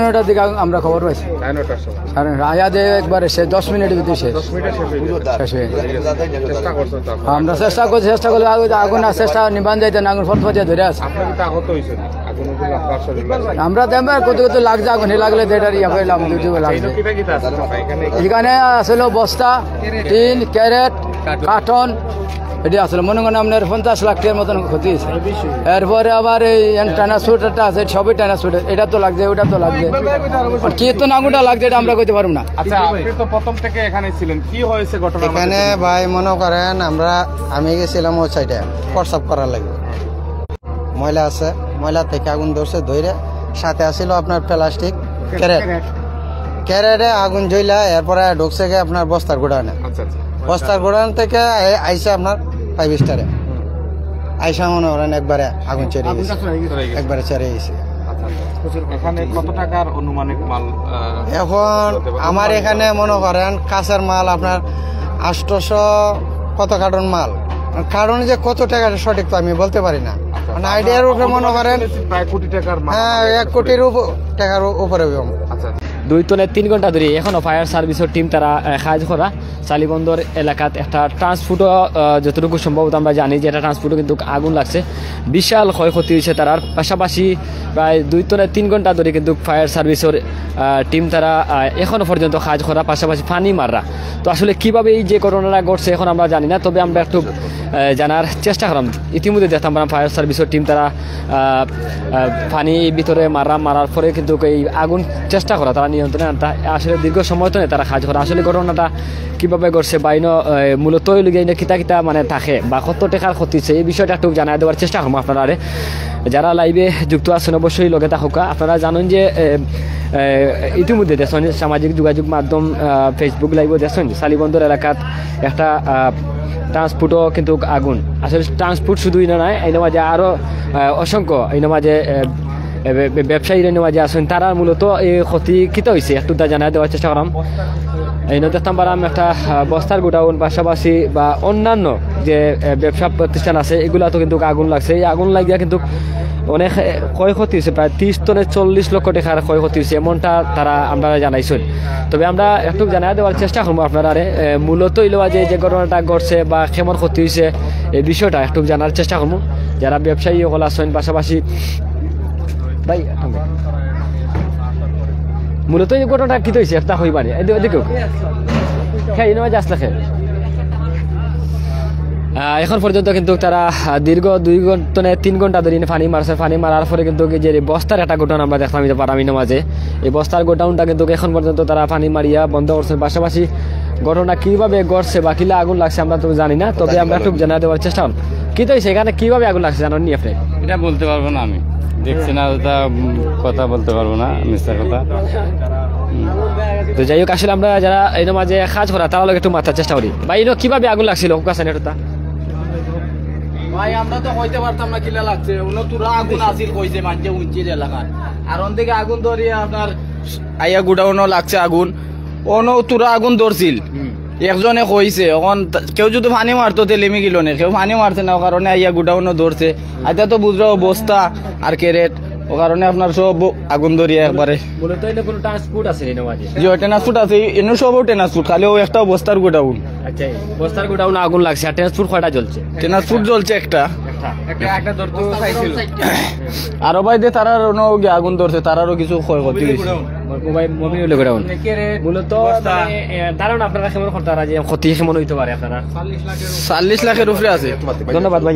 9টার দিকে আমরা খবর পাইছি। 9টার সময় আয়া যে একবারে সে 10 মিনিটের ভিতরে শেষ। 10 মিনিটে শেষ হয়ে চেষ্টা করছেন তো আমরা চেষ্টা করলে আগুন চেষ্টা নিবান যাইতে না, আগুন ফটফটিয়া ধরে আছে। আপনার কি আহত হয়েছেন? আগুন উপরে আপনার শরীর লাগছে? আমরা দেখবে কত কত লাগছে, আগুন লাগলে যেটার ইয়া করলাম ইউটিউবে লাগছে। এখানে আসলে বস্তা, টিন, ক্যারেট, কার্টন এটি আসলে মনে করেন আপনার 50 লাখ টাকার মতন ক্ষতি হয়েছে। এরপরে আবার এই ট্রান্সপোর্ট একটা আছে, সবই ট্রান্সপোর্ট, এটা তো লাগছে, ওটা তো লাগছে, কি তো আগুনটা লাগছে এটা আমরা কইতে পারবো না। আচ্ছা, আপনি তো প্রথম থেকে এখানে ছিলেন, কি হয়েছে ঘটনা? এখানে ভাই মনে করেন আমি গেছিলাম ওই সাইডে প্রস্রাব করার লাগে, ময়লা আছে, ময়লা থেকে আগুন ধরছে, ধরে সাথে আসছিল আপনার প্লাস্টিক ক্যারেটে আগুন জ্বলা, এরপরে ঢুকছে গিয়ে আপনার বস্তার গোডাউনে। বস্তার গোডাউন থেকে আইসা আপনার 5 স্টারে আইসা মনে করেন একবারে আগুন ছেড়ে গেছে, একবারে ছেড়ে গেছে। এখানে কত টাকার অনুমানিক মাল? এখন আমার এখানে মনে করেন কাঁচের মাল আপনার 800 কত কার্টন মাল, কারণ যে কত টাকা সঠিক তো আমি বলতে পারি না, মানে আইডিয়ার উপরে মনে করেন প্রায় কোটি টাকার মাল। হ্যাঁ, 1 কোটির টাকার উপরে। আচ্ছা, 2 থেকে 3 ঘন্টা ধরে এখনো ফায়ার সার্ভিসের টিম তারা কাজ করা চালিবন্দর এলাকাত একটা ট্রান্সপোর্টও যতটুকু সম্ভবত আমরা জানি যে এটা ট্রান্সপোর্টও কিন্তু আগুন লাগছে, বিশাল ক্ষয়ক্ষতি হয়েছে তার। পাশাপাশি প্রায় 2 থেকে 3 ঘন্টা ধরে কিন্তু ফায়ার সার্ভিসের টিম তারা এখনো পর্যন্ত কাজ করা, পাশাপাশি পানি মাররা। তো আসলে কিভাবে এই যে ঘটনাটা ঘটছে এখন আমরা জানি না, তবে আমরা একটু জানার চেষ্টা করলাম। ইতিমধ্যে দেখতাম ফায়ার সার্ভিসের টিম তারা পানি ভিতরে মারার পরে কিন্তু এই আগুন চেষ্টা করা তারা নিয়ন্ত্রণে আনতা, আসলে দীর্ঘ সময় তো তারা কাজ করা। আসলে ঘটনাটা কিভাবে করছে বাইন মূলত কিতা মানে থাকে বা কত টাকার ক্ষতিছে এই বিষয়টা একটু জানাই দেওয়ার চেষ্টা করবো আপনারা। যারা লাইভে যুক্ত আছেন অবশ্যই লগে থাকুকা। আপনারা জানেন যে ইতিমধ্যে দেখছেন সামাজিক যোগাযোগ মাধ্যম ফেসবুক লাইভও দেখছেন চালিবন্দর এলাকাত একটা ট্রান্সপোর্টও কিন্তু আগুন। আসলে ট্রান্সপোর্ট শুধুই নয়, এই মাঝে আরও অসংখ্য এই মাঝে ব্যবসায়ীর মাঝে আছেন, তারা মূলত এই ক্ষতি কিতা হয়েছে একটু তা জানাই দেওয়ার চেষ্টা করাম। এই দেখতাম পারাম একটা বস্তার গোডাউন, পাশাপাশি বা অন্যান্য যে ব্যবসা প্রতিষ্ঠান আছে এগুলাতো কিন্তু আগুন লাগছে। এই আগুন লাগিয়া কিন্তু অনেক ক্ষয়ক্ষতি হয়েছে, প্রায় 30 থেকে 40 লক্ষ টাকার ক্ষয়ক্ষতি হয়েছে এমনটা তারা আমরা জানাইছেন। তবে আমরা একটু জানাই দেওয়ার চেষ্টা করবো আপনারা মূলত ইলোয়া যে ঘটনাটা ঘটছে বা কেমন ক্ষতি হয়েছে এই বিষয়টা একটু জানার চেষ্টা করবো। যারা ব্যবসায়ী সকল আছেন, পাশাপাশি ভাই মূলত এই ঘটনাটা কি হয়েছে একটা হইবারে এদিকেও খেয়ে নেওয়া যাস না খেয়ে। এখন পর্যন্ত কিন্তু তারা দীর্ঘ 2 ঘন্টা 3 ঘন্টা ধরে পানি মারছে। পানি মারার পরে কিন্তু যে বস্তার একটা গোডাউন আমরা দেখলাম পারামিনের মাঝে, এই বস্তার গোডাউনটা কিন্তু এখন পর্যন্ত তারা পানি মারিয়া বন্ধ করছেন। পাশাপাশি ঘটনা কিভাবে ঘটছে বা কিলা আগুন লাগছে আমরা তো জানি না, তবে আমরা একটু জানা দেওয়ার চেষ্টা করব। কি তো সেখানে কিভাবে আগুন লাগছে জানেন নি আপনি? এটা বলতে পারবো না, আমি দেখছি না, ওটা কথা বলতে পারবো না, মিথ্যা কথা। তো যাই হোক, আসলে আমরা যারা এই মাঝে কাজ করা তারা লোক একটু মাথার চেষ্টা করি। ভাই কিভাবে আগুন লাগছিল এটা? ভাই আমরা তো হইতে পারতাম না কিলা লাগছে, তুরা আগুন আসিল কইছে মানছে উঞ্চির এলাকার, আর অন্যদিকে আগুন ধরিয়ে আপনার আইয়া গুডাউনও লাগছে আগুন, অনো তুরা আগুন ধরছিল একজনে কইছে। এখন কেউ যদি পানি মারতো তেলে গেল না, কেউ পানি মারছে না, ও কারণে আইয়া গুডাউনও ধরছে। আইতা তো বুঝলো বস্তা আর ক্যারেট, ও কারণে আপনার সব আগুন ধরিয়া একবারে। মূলত এটা কোনো ট্রান্সপোর্ট আছে না মাঝে? যে ট্রান্সপোর্ট আছে, এনে সবও ট্রান্সপোর্ট, খালি ও একটা বস্তার গোডাউন। আচ্ছা, বস্তার গোডাউন আগুন লাগছে, আর ট্রান্সপোর্ট কয়টা জ্বলছে? ট্রান্সপোর্ট জ্বলছে একটা। আরো ভাই দিয়ে তারার আগুন ধরছে, তারারও কিছু ক্ষয়ক্ষতি হয়েছে। মূলত ধারণা আপনারা কেমন করতে যে ক্ষতি কেমন হইতে পারে? আপনারা 40 লাখের উপরে আছে। ধন্যবাদ ভাই।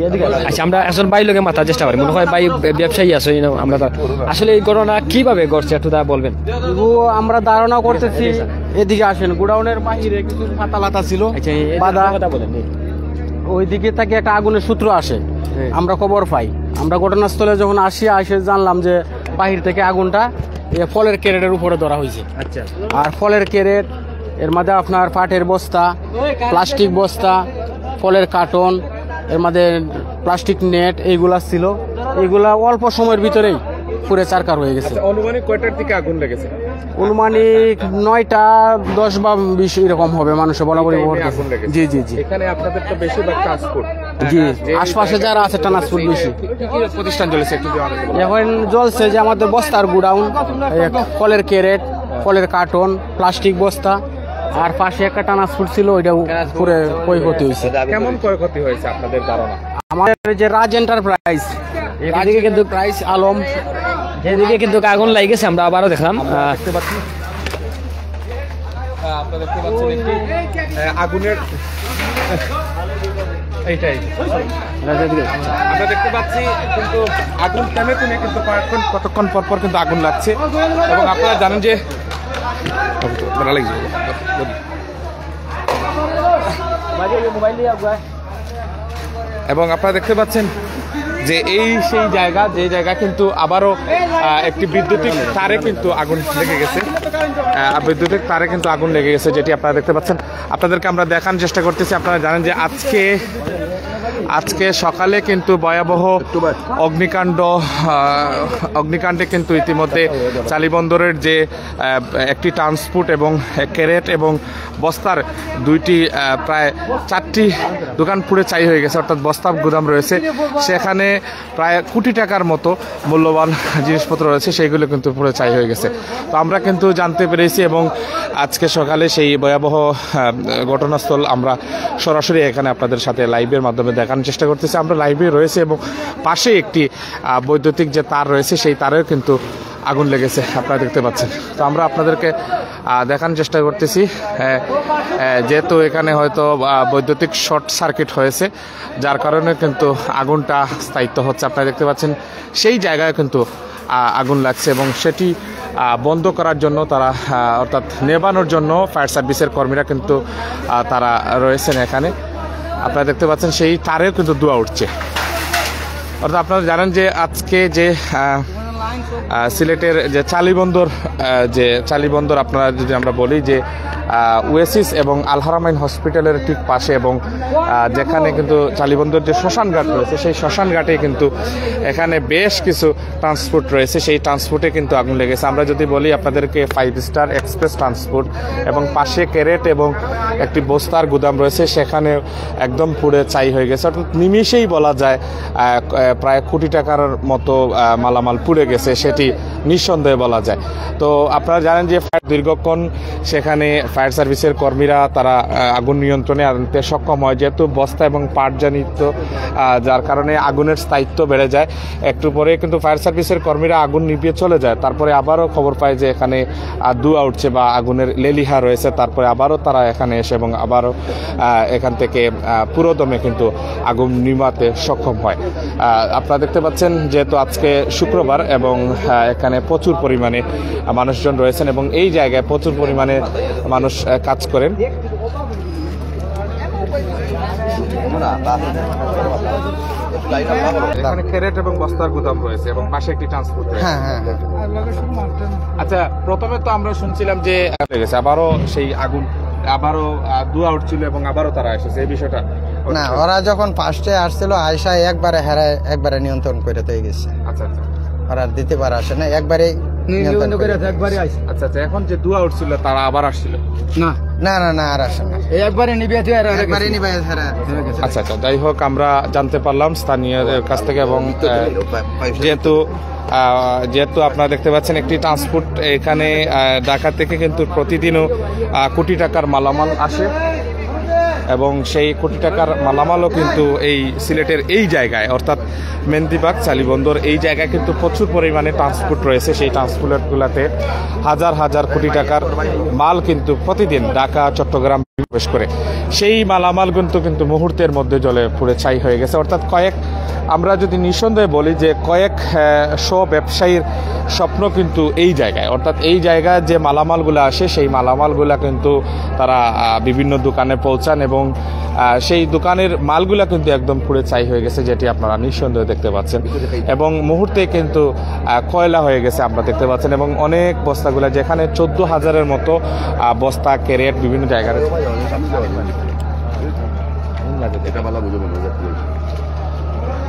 আচ্ছা, আমরা এখন ভাই লোকে মাথার চেষ্টা করি, মনে হয় ভাই ব্যবসায়ী আছে আমরা। আসলে এই ঘটনা কিভাবে ঘটছে একটু তা বলবেন? আমরা ধারণা করতেছি, এদিকে আসেন, গোডাউনের বাহিরে কিছু পাতা লাতা ছিল, কথা বলেন। ওই দিকে থেকে একটা আগুনের সূত্র আসে, আমরা খবর পাই। আমরা ঘটনাস্থলে যখন আসে জানলাম যে বাহির থেকে আগুনটা ফলের ক্যারেটের উপরে ধরা হয়েছে। আচ্ছা, আর ফলের ক্যারেট এর মধ্যে আপনার পাটের বস্তা, প্লাস্টিক বস্তা, ফলের কার্টন, এর মধ্যে প্লাস্টিক নেট এইগুলা ছিল। এইগুলা অল্প সময়ের ভিতরেই পুরে চারকার হয়ে গেছে। আচ্ছা, অনুমানিক কয়টার দিকে আগুন লেগেছে? অনুমানিক 9টা 10 বা 20 এরকম হবে, মানুষের বরাবরই এই টাইমে আগুন লেগেছে। জি জি জি এখানে আপনাদের তো বেশিরভাগ ট্রান্সপোর্ট। জি, আশপাশে যারা আছে ট্রান্সপোর্ট বেশি। কি কি প্রতিষ্ঠান চলেছে একটু জানাবেন? এখন জ্বলছে যে আমাদের বস্তার গুডাউন, ফলের ক্যারেট, ফলের কার্টন, প্লাস্টিক বস্তা, আর পাশে একটা ট্রান্সপোর্ট ছিল, ওইটা পুরে ক্ষয়ক্ষতি হয়েছে। কেমন ক্ষয়ক্ষতি হয়েছে আপনাদের ধারণা? আমাদের যে রাজ এন্টারপ্রাইজ, এদিকে কিন্তু প্রাইস আলম, এদিকে কিন্তু আগুন লাগিয়েছে, আমরা আবারও দেখলাম। দেখতে পাচ্ছি আপনারা দেখতে পাচ্ছেন একটি আগুনের এইটাই আমরা দেখতে পাচ্ছি, কিন্তু আগুন থেমে থেমে কিন্তু কতক্ষণ পর পর কিন্তু আগুন লাগছে। এবং আপনারা জানেন যে এবং আপনারা দেখতে পাচ্ছেন যে এই সেই জায়গা, যে জায়গা কিন্তু আবারও একটি বৈদ্যুতিক তারে কিন্তু আগুন লেগে গেছে। বৈদ্যুতিক তারে কিন্তু আগুন লেগে গেছে, যেটি আপনারা দেখতে পাচ্ছেন। আপনাদেরকে আমরা দেখানোর চেষ্টা করতেছি। আপনারা জানেন যে আজকে সকালে কিন্তু ভয়াবহ অগ্নিকাণ্ডে কিন্তু ইতিমধ্যে চালিবন্দরের যে একটি ট্রান্সপোর্ট এবং ক্যারেট এবং বস্তার দুইটি প্রায় 4টি দোকান পুড়ে ছাই হয়ে গেছে, অর্থাৎ বস্তা গুদাম রয়েছে, সেখানে প্রায় কোটি টাকার মতো মূল্যবান জিনিসপত্র রয়েছে, সেইগুলো কিন্তু পুরো ছাই হয়ে গেছে। তো আমরা কিন্তু জানতে পেরেছি এবং আজকে সকালে সেই ভয়াবহ ঘটনাস্থল আমরা সরাসরি এখানে আপনাদের সাথে লাইভের মাধ্যমে দেখানোর চেষ্টা করতেছি। আমরা লাইভে রয়েছে এবং পাশে একটি বৈদ্যুতিক যে তার রয়েছে, সেই তারেও কিন্তু আগুন লেগেছে, আপনারা দেখতে পাচ্ছেন। তো আমরা আপনাদেরকে দেখানোর চেষ্টা করতেছি, যেহেতু এখানে হয়তো বৈদ্যুতিক শর্ট সার্কিট হয়েছে, যার কারণে কিন্তু আগুনটা স্থায়িত্ব হচ্ছে। আপনারা দেখতে পাচ্ছেন সেই জায়গায় কিন্তু আগুন লাগছে এবং সেটি বন্ধ করার জন্য তারা, অর্থাৎ নেভানোর জন্য ফায়ার সার্ভিসের কর্মীরা কিন্তু তারা রয়েছেন এখানে। আপনারা দেখতে পাচ্ছেন সেই তারেও কিন্তু ধোঁয়া উঠছে। অর্থাৎ আপনারা জানেন যে আজকে যে সিলেটের যে চালিবন্দর আপনারা যদি আমরা বলি যে ওয়েসিস এবং আল হারামাইন হসপিটালের ঠিক পাশে, এবং যেখানে কিন্তু চালিবন্দর যে শ্মশান ঘাট রয়েছে, সেই শ্মশান ঘাটে কিন্তু এখানে বেশ কিছু ট্রান্সপোর্ট রয়েছে, সেই ট্রান্সপোর্টে কিন্তু আগুন লেগেছে। আমরা যদি বলি আপনাদেরকে 5 স্টার এক্সপ্রেস ট্রান্সপোর্ট এবং পাশে ক্যারেট এবং একটি বস্তার গুদাম রয়েছে, সেখানে একদম পুড়ে ছাই হয়ে গেছে। অর্থাৎ নিমিষেই বলা যায় প্রায় কোটি টাকার মতো মালামাল পুড়ে গেছে, সেটি নিঃসন্দেহে বলা যায়। তো আপনারা জানেন যে দীর্ঘক্ষণ সেখানে ফায়ার সার্ভিসের কর্মীরা তারা আগুন নিয়ন্ত্রণে আনতে সক্ষম হয়, যেহেতু বস্তা এবং পাটজানিত, যার কারণে আগুনের স্থায়িত্ব বেড়ে যায়। একটু পরে কিন্তু ফায়ার সার্ভিসের কর্মীরা আগুন নিভিয়ে চলে যায়, তারপরে আবারও খবর পায় যে এখানে ধোঁয়া উঠছে বা আগুনের লেলিহা রয়েছে, তারপরে আবারও তারা এখানে এসে এবং আবারও এখান থেকে পুরোদমে কিন্তু আগুন নিভাতে সক্ষম হয়। আপনারা দেখতে পাচ্ছেন যেহেতু আজকে শুক্রবার এবং এখানে প্রচুর পরিমাণে মানুষজন রয়েছেন এবং এই জায়গায় প্রচুর পরিমাণে মানুষ কাজ করেন। এখানে ক্যারেট এবং বস্তার গুদাম রয়েছে এবং পাশে একটি ট্রান্সপোর্ট রয়েছে। হ্যাঁ। আচ্ছা, প্রথমে তো আমরা শুনছিলাম যে আবারও সেই আগুন আবারও ধোঁয়া উঠছিল এবং আবারও তারা এসেছে, এই বিষয়টা না, ওরা যখন ফার্স্টে আসছিল আয়সা একবারে নিয়ন্ত্রণ করে তো গেছে। আচ্ছা, ওরা দ্বিতীয়বার আসে না, একবারে নিয়ন্ত্রণ করে। আচ্ছা, এখন যে ধোঁয়া উঠছিল তারা আবার আসছিল? না আর আসে না, একবারে নিবে একবারে নিবে। আচ্ছা, যাই হোক, আমরা জানতে পারলাম স্থানীয়দের কাছ থেকে এবং যেহেতু আপনারা দেখতে পাচ্ছেন একটি ট্রান্সপোর্ট এখানে ঢাকা থেকে কিন্তু প্রতিদিনও কোটি টাকার মালামাল আসে এবং সেই কোটি টাকার মালামালও কিন্তু এই সিলেটের এই জায়গায়, অর্থাৎ মেন্দিবাগ চালিবন্দর, এই জায়গায় কিন্তু প্রচুর পরিমাণে ট্রান্সপোর্ট রয়েছে। সেই ট্রান্সপোর্টগুলোতে হাজার কোটি টাকার মাল কিন্তু প্রতিদিন ঢাকা চট্টগ্রাম প্রবেশ করে। সেই মালামাল কিন্তু মুহূর্তের মধ্যে জ্বলে পুড়ে ছাই হয়ে গেছে। অর্থাৎ আমরা যদি নিঃসন্দেহে বলি যে কয়েক ব্যবসায়ীর স্বপ্ন কিন্তু এই জায়গায়, অর্থাৎ এই জায়গায় যে মালামালগুলো আসে সেই মালামালগুলো কিন্তু তারা বিভিন্ন দোকানে পৌঁছান এবং সেই দোকানের মালগুলা কিন্তু একদম পুড়ে ছাই হয়ে গেছে, যেটি আপনারা নিঃসন্দেহে দেখতে পাচ্ছেন। এবং মুহূর্তে কিন্তু কয়লা হয়ে গেছে আমরা দেখতে পাচ্ছেন এবং অনেক বস্তাগুলা, যেখানে 14,000-এর মতো বস্তা ক্যারেট বিভিন্ন জায়গায়।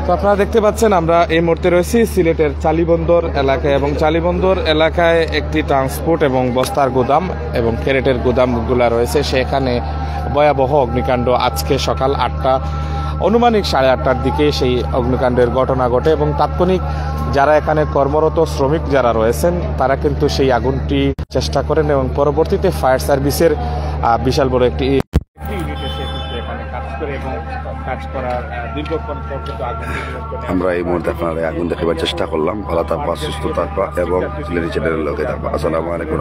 তো আপনারা দেখতে পাচ্ছেন আমরা এই মুহূর্তে রয়েছি সিলেটের চালিবন্দর এলাকায়, এবং চালিবন্দর এলাকায় একটি ট্রান্সপোর্ট এবং বস্তার গুদাম এবং ক্যারেটের গুদামগুলা রয়েছে। সেখানে ভয়াবহ অগ্নিকাণ্ড আজকে সকাল 8টা আনুমানিক 8:30টার দিকে সেই অগ্নিকাণ্ডের ঘটনা ঘটে, এবং তাৎক্ষণিক যারা এখানে কর্মরত শ্রমিক যারা রয়েছেন তারা কিন্তু সেই আগুনটি চেষ্টা করেন, এবং পরবর্তীতে ফায়ার সার্ভিসের বিশাল বড় একটি ইউনিট এসে কিন্তু এখানে কাজ করে এবং কাজ করার দীর্ঘক্ষণ পর কিন্তু আগুন নিয়ন্ত্রণে আমরা এই মুহূর্তে আপনার আগুন দেখাবার চেষ্টা করলাম। ভালো থাকবা, সুস্থ থাকবা এবং চ্যানেলের লোকে থাকবা। আসসালামু আলাইকুম।